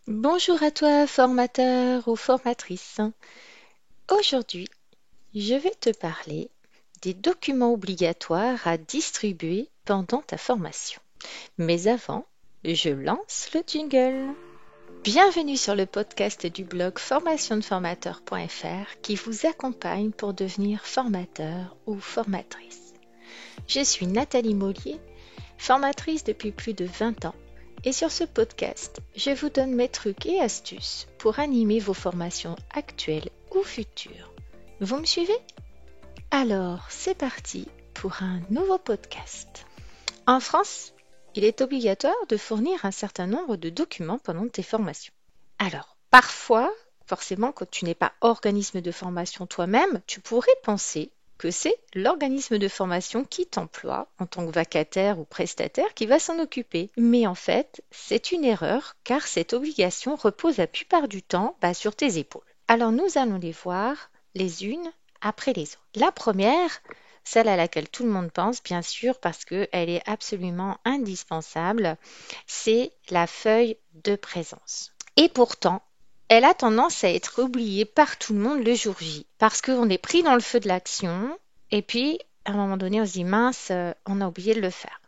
Bonjour à toi, formateur ou formatrice. Aujourd'hui, je vais te parler des documents obligatoires à distribuer pendant ta formation. Mais avant, je lance le jingle. Bienvenue sur le podcast du blog formationdeformateur.fr qui vous accompagne pour devenir formateur ou formatrice. Je suis Nathalie Mollier, formatrice depuis plus de 20 ans. Et sur ce podcast, je vous donne mes trucs et astuces pour animer vos formations actuelles ou futures. Vous me suivez? Alors, c'est parti pour un nouveau podcast. En France, il est obligatoire de fournir un certain nombre de documents pendant tes formations. Alors, parfois, forcément, quand tu n'es pas organisme de formation toi-même, tu pourrais penser que c'est l'organisme de formation qui t'emploie en tant que vacataire ou prestataire qui va s'en occuper. Mais en fait, c'est une erreur car cette obligation repose la plupart du temps sur tes épaules. Alors nous allons les voir les unes après les autres. La première, celle à laquelle tout le monde pense, bien sûr, parce qu'elle est absolument indispensable, c'est la feuille de présence. Et pourtant, elle a tendance à être oubliée par tout le monde le jour J, parce qu'on est pris dans le feu de l'action, et puis à un moment donné, on se dit mince, on a oublié de le faire.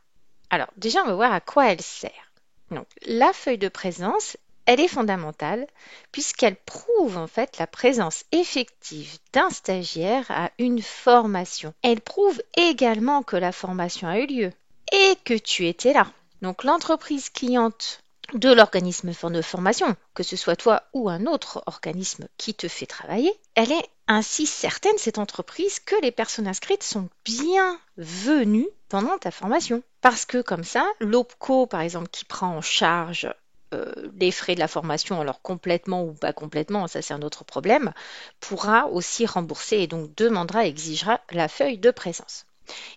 Alors, déjà, on va voir à quoi elle sert. Donc, la feuille de présence, elle est fondamentale puisqu'elle prouve en fait la présence effective d'un stagiaire à une formation. Elle prouve également que la formation a eu lieu et que tu étais là. Donc, l'entreprise cliente de l'organisme de formation, que ce soit toi ou un autre organisme qui te fait travailler, elle est ainsi certaine, cette entreprise, que les personnes inscrites sont bienvenues pendant ta formation. Parce que comme ça, l'OPCO, par exemple, qui prend en charge les frais de la formation, alors complètement ou pas complètement, ça c'est un autre problème, pourra aussi rembourser et donc demandera, exigera la feuille de présence.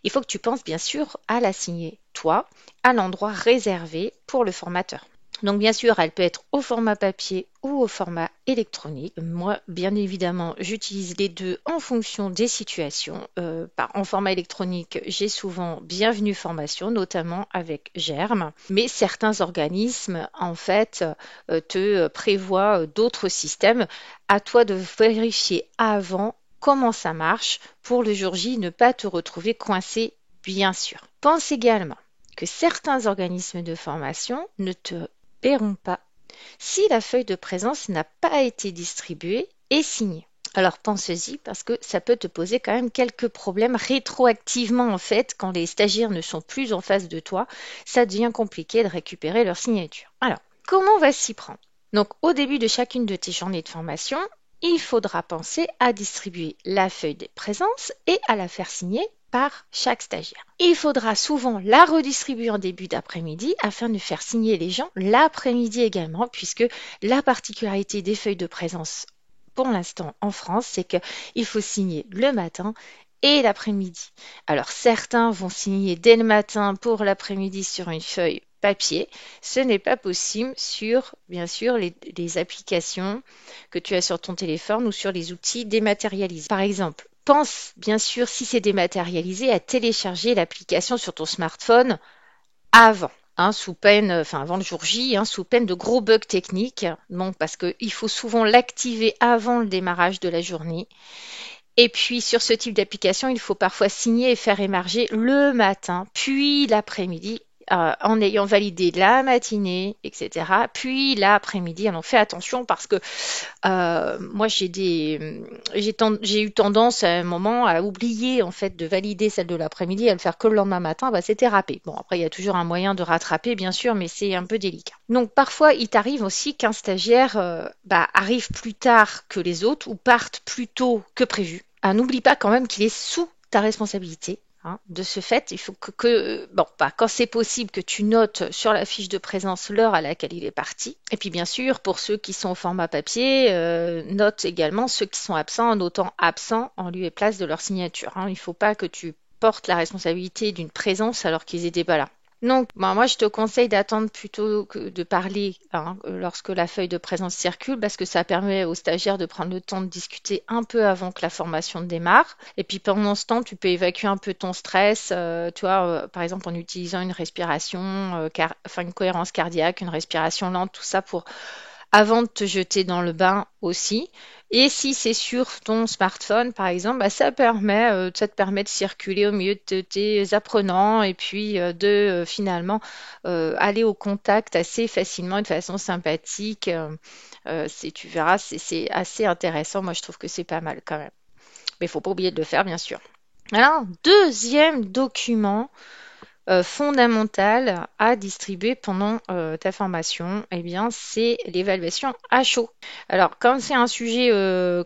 Il faut que tu penses bien sûr à la signer, toi, à l'endroit réservé pour le formateur. Donc bien sûr, elle peut être au format papier ou au format électronique. Moi, bien évidemment, j'utilise les deux en fonction des situations. En format électronique, j'ai souvent Bienvenue Formation, notamment avec Germe. Mais certains organismes, en fait, te prévoient d'autres systèmes. À toi de vérifier avant comment ça marche pour le jour J, ne pas te retrouver coincé, bien sûr. Pense également que certains organismes de formation ne te paieront pas si la feuille de présence n'a pas été distribuée et signée. Alors pense-y parce que ça peut te poser quand même quelques problèmes rétroactivement en fait quand les stagiaires ne sont plus en face de toi, ça devient compliqué de récupérer leur signature. Alors, comment on va s'y prendre? Donc au début de chacune de tes journées de formation, il faudra penser à distribuer la feuille de présence et à la faire signer par chaque stagiaire. Il faudra souvent la redistribuer en début d'après-midi afin de faire signer les gens l'après-midi également, puisque la particularité des feuilles de présence pour l'instant en France, c'est qu'il faut signer le matin et l'après-midi. Alors certains vont signer dès le matin pour l'après-midi sur une feuille papier. Ce n'est pas possible sur, bien sûr, les applications que tu as sur ton téléphone ou sur les outils dématérialisés. Par exemple, pense bien sûr, si c'est dématérialisé, à télécharger l'application sur ton smartphone avant. Sous peine, enfin avant le jour J, sous peine de gros bugs techniques. Bon, parce qu'il faut souvent l'activer avant le démarrage de la journée. Et puis sur ce type d'application, il faut parfois signer et faire émarger le matin, puis l'après-midi, en ayant validé la matinée, etc. Puis l'après-midi, alors fais attention parce que moi j'ai eu tendance à un moment à oublier en fait de valider celle de l'après-midi, à le faire que le lendemain matin, c'était râpé. Bon après il y a toujours un moyen de rattraper bien sûr, mais c'est un peu délicat. Donc parfois il t'arrive aussi qu'un stagiaire arrive plus tard que les autres ou parte plus tôt que prévu. N'oublie pas quand même qu'il est sous ta responsabilité. De ce fait, il faut quand c'est possible, que tu notes sur la fiche de présence l'heure à laquelle il est parti. Et puis, bien sûr, pour ceux qui sont au format papier, note également ceux qui sont absents en notant absent en lieu et place de leur signature. Il ne faut pas que tu portes la responsabilité d'une présence alors qu'ils n'étaient pas là. Donc, moi, je te conseille d'attendre plutôt que de parler lorsque la feuille de présence circule, parce que ça permet aux stagiaires de prendre le temps de discuter un peu avant que la formation démarre. Et puis, pendant ce temps, tu peux évacuer un peu ton stress, tu vois, par exemple en utilisant une respiration, une cohérence cardiaque, une respiration lente, tout ça pour avant de te jeter dans le bain aussi. Et si c'est sur ton smartphone, par exemple, bah, ça te permet de circuler au milieu de tes apprenants et puis de finalement aller au contact assez facilement et de façon sympathique. Tu verras, c'est assez intéressant. Moi, je trouve que c'est pas mal quand même. Mais il faut pas oublier de le faire, bien sûr. Alors, deuxième document fondamentale à distribuer pendant ta formation, eh bien, c'est l'évaluation à chaud. Alors, comme c'est un sujet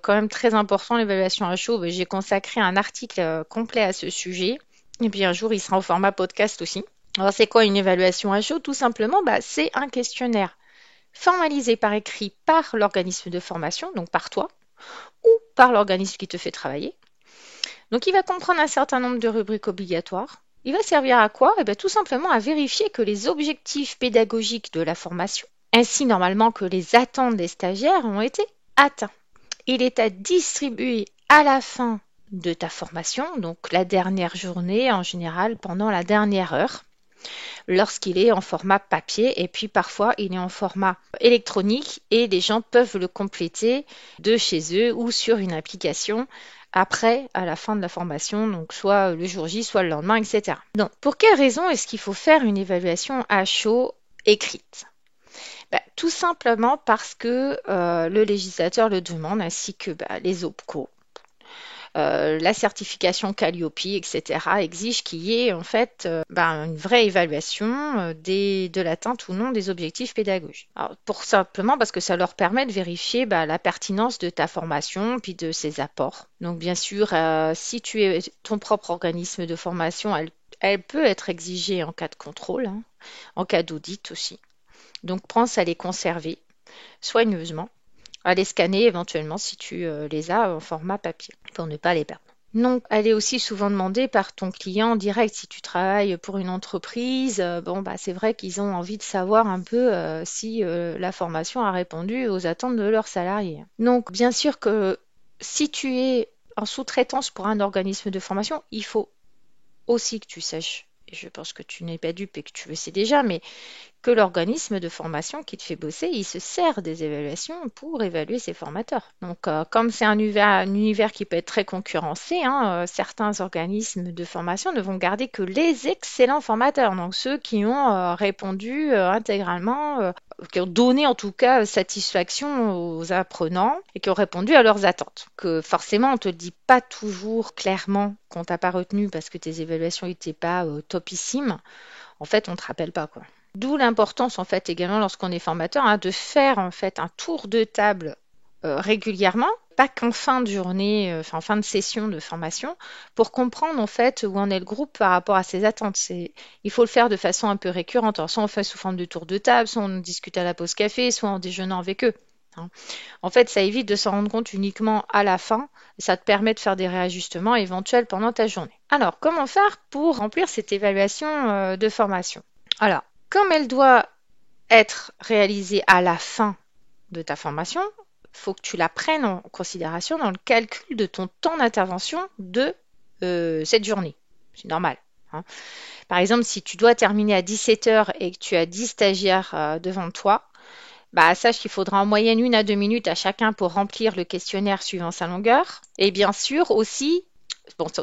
quand même très important, l'évaluation à chaud, ben, j'ai consacré un article complet à ce sujet. Et puis un jour, il sera au format podcast aussi. Alors, c'est quoi une évaluation à chaud? Tout simplement, bah, c'est un questionnaire formalisé par écrit par l'organisme de formation, donc par toi, ou par l'organisme qui te fait travailler. Donc, il va comprendre un certain nombre de rubriques obligatoires. Il va servir à quoi? Eh bien, tout simplement à vérifier que les objectifs pédagogiques de la formation, ainsi normalement que les attentes des stagiaires, ont été atteints. Il est à distribuer à la fin de ta formation, donc la dernière journée en général pendant la dernière heure, lorsqu'il est en format papier et puis parfois il est en format électronique et les gens peuvent le compléter de chez eux ou sur une application après, à la fin de la formation, donc soit le jour J, soit le lendemain, etc. Donc, pour quelle raison est-ce qu'il faut faire une évaluation à chaud écrite? Tout simplement parce que le législateur le demande, ainsi que les OPCO. La certification Calliope, etc., exige qu'il y ait en fait une vraie évaluation de l'atteinte ou non des objectifs pédagogiques. Alors, pour simplement parce que ça leur permet de vérifier la pertinence de ta formation puis de ses apports. Donc bien sûr, si tu es ton propre organisme de formation, elle peut être exigée en cas de contrôle, hein, en cas d'audit aussi. Donc pense à les conserver soigneusement, à les scanner éventuellement si tu les as en format papier pour ne pas les perdre. Donc, elle est aussi souvent demandée par ton client direct. Si tu travailles pour une entreprise, c'est vrai qu'ils ont envie de savoir un peu si la formation a répondu aux attentes de leurs salariés. Donc, bien sûr que si tu es en sous-traitance pour un organisme de formation, il faut aussi que tu saches, et je pense que tu n'es pas dupe et que tu le sais déjà, mais que l'organisme de formation qui te fait bosser, il se sert des évaluations pour évaluer ses formateurs. Donc, comme c'est un univers qui peut être très concurrencé, hein, certains organismes de formation ne vont garder que les excellents formateurs, donc ceux qui ont répondu intégralement, qui ont donné en tout cas satisfaction aux apprenants et qui ont répondu à leurs attentes. Que forcément, on ne te le dit pas toujours clairement qu'on t'a pas retenu parce que tes évaluations n'étaient pas topissimes. En fait, on ne te rappelle pas, quoi. D'où l'importance en fait également lorsqu'on est formateur de faire en fait un tour de table régulièrement, pas qu'en fin de journée, en fin de session de formation, pour comprendre en fait où en est le groupe par rapport à ses attentes. Il faut le faire de façon un peu récurrente. Alors, soit on fait sous forme de tour de table, soit on discute à la pause café, soit en déjeunant avec eux. Hein. En fait, ça évite de s'en rendre compte uniquement à la fin. Et ça te permet de faire des réajustements éventuels pendant ta journée. Alors, comment faire pour remplir cette évaluation de formation? Alors, comme elle doit être réalisée à la fin de ta formation, il faut que tu la prennes en considération dans le calcul de ton temps d'intervention de cette journée. C'est normal. Hein. Par exemple, si tu dois terminer à 17 heures et que tu as 10 stagiaires devant toi, sache qu'il faudra en moyenne 1 à 2 minutes à chacun pour remplir le questionnaire suivant sa longueur. Et bien sûr aussi,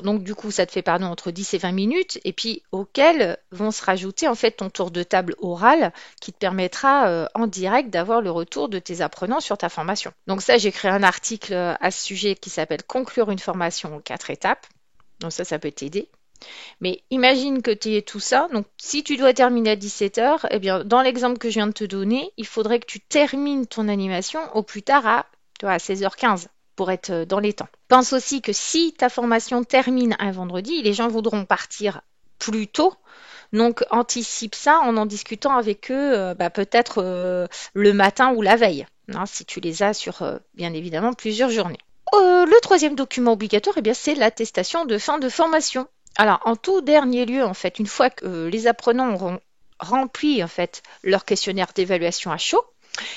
donc du coup, ça te fait entre 10 et 20 minutes, et puis auxquelles vont se rajouter en fait ton tour de table oral qui te permettra en direct d'avoir le retour de tes apprenants sur ta formation. Donc ça, j'ai créé un article à ce sujet qui s'appelle Conclure une formation en 4 étapes. Donc ça peut t'aider. Mais imagine que tu aies tout ça. Donc si tu dois terminer à 17 heures, eh bien dans l'exemple que je viens de te donner, il faudrait que tu termines ton animation au plus tard à 16h15 pour être dans les temps. Pense aussi que si ta formation termine un vendredi, les gens voudront partir plus tôt. Donc anticipe ça en discutant avec eux peut-être le matin ou la veille, hein, si tu les as sur bien évidemment plusieurs journées. Le troisième document obligatoire, c'est l'attestation de fin de formation. Alors, en tout dernier lieu, en fait, une fois que les apprenants auront rempli en fait leur questionnaire d'évaluation à chaud,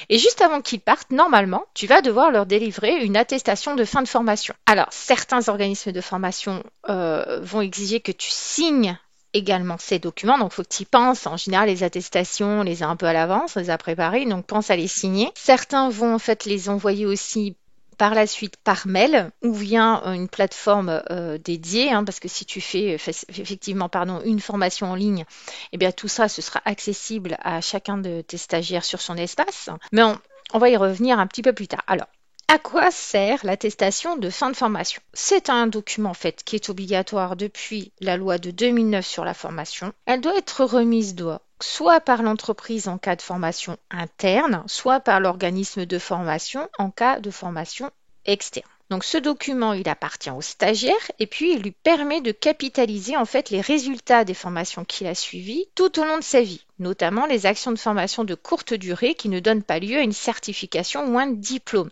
et juste avant qu'ils partent, normalement, tu vas devoir leur délivrer une attestation de fin de formation. Alors, certains organismes de formation vont exiger que tu signes également ces documents. Donc, il faut que tu y penses. En général, les attestations, on les a un peu à l'avance, on les a préparées. Donc, pense à les signer. Certains vont en fait les envoyer aussi par la suite par mail ou via une plateforme dédiée, hein, parce que si tu fais effectivement une formation en ligne, eh bien tout ça, ce sera accessible à chacun de tes stagiaires sur son espace. Mais on va y revenir un petit peu plus tard. Alors, à quoi sert l'attestation de fin de formation? C'est un document en fait qui est obligatoire depuis la loi de 2009 sur la formation. Elle doit être remise soit par l'entreprise en cas de formation interne, soit par l'organisme de formation en cas de formation externe. Donc ce document, il appartient au stagiaire et puis il lui permet de capitaliser en fait les résultats des formations qu'il a suivies tout au long de sa vie, notamment les actions de formation de courte durée qui ne donnent pas lieu à une certification ou un diplôme.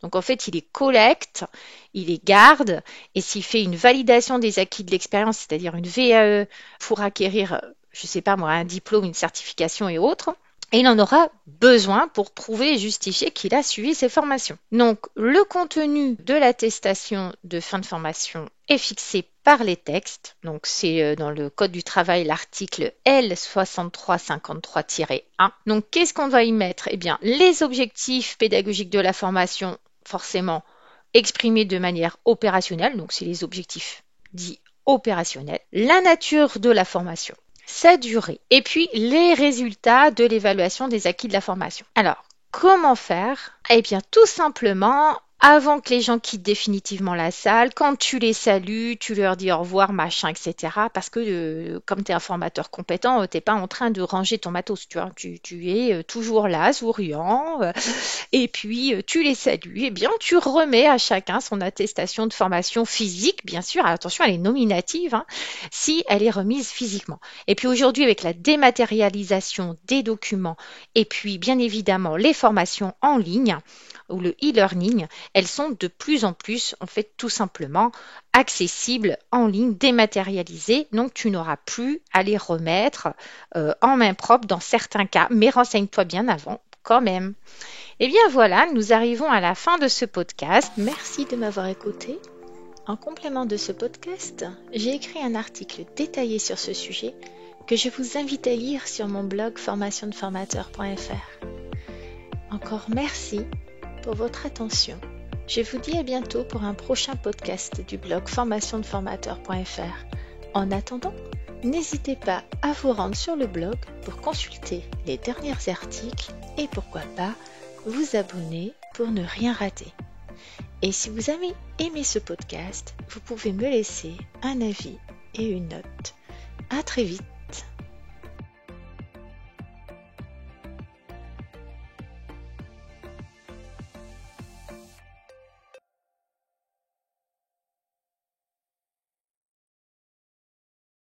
Donc en fait, il les collecte, il les garde et s'il fait une validation des acquis de l'expérience, c'est-à-dire une VAE pour acquérir, je sais pas moi, un diplôme, une certification et autres, et il en aura besoin pour prouver et justifier qu'il a suivi ses formations. Donc, le contenu de l'attestation de fin de formation est fixé par les textes. Donc, c'est dans le Code du travail, l'article L6353-1. Donc, qu'est-ce qu'on va y mettre? Eh bien, les objectifs pédagogiques de la formation, forcément exprimés de manière opérationnelle. Donc, c'est les objectifs dits opérationnels. La nature de la formation, sa durée, et puis les résultats de l'évaluation des acquis de la formation. Alors, comment faire? Eh bien, tout simplement, avant que les gens quittent définitivement la salle, quand tu les salues, tu leur dis au revoir, machin, etc. Parce que comme tu es un formateur compétent, tu n'es pas en train de ranger ton matos, tu vois. Tu es toujours là, souriant, et puis tu les salues. Eh bien, tu remets à chacun son attestation de formation physique, bien sûr. Alors, attention, elle est nominative, hein, si elle est remise physiquement. Et puis aujourd'hui, avec la dématérialisation des documents, et puis bien évidemment les formations en ligne, ou le e-learning, elles sont de plus en plus, en fait, tout simplement accessibles en ligne, dématérialisées. Donc, tu n'auras plus à les remettre en main propre dans certains cas, mais renseigne-toi bien avant quand même. Et bien voilà, nous arrivons à la fin de ce podcast. Merci de m'avoir écouté. En complément de ce podcast, j'ai écrit un article détaillé sur ce sujet que je vous invite à lire sur mon blog formationdeformateur.fr. Encore merci pour votre attention. Je vous dis à bientôt pour un prochain podcast du blog formationdeformateur.fr. En attendant, n'hésitez pas à vous rendre sur le blog pour consulter les derniers articles et pourquoi pas vous abonner pour ne rien rater. Et si vous avez aimé ce podcast, vous pouvez me laisser un avis et une note. À très vite.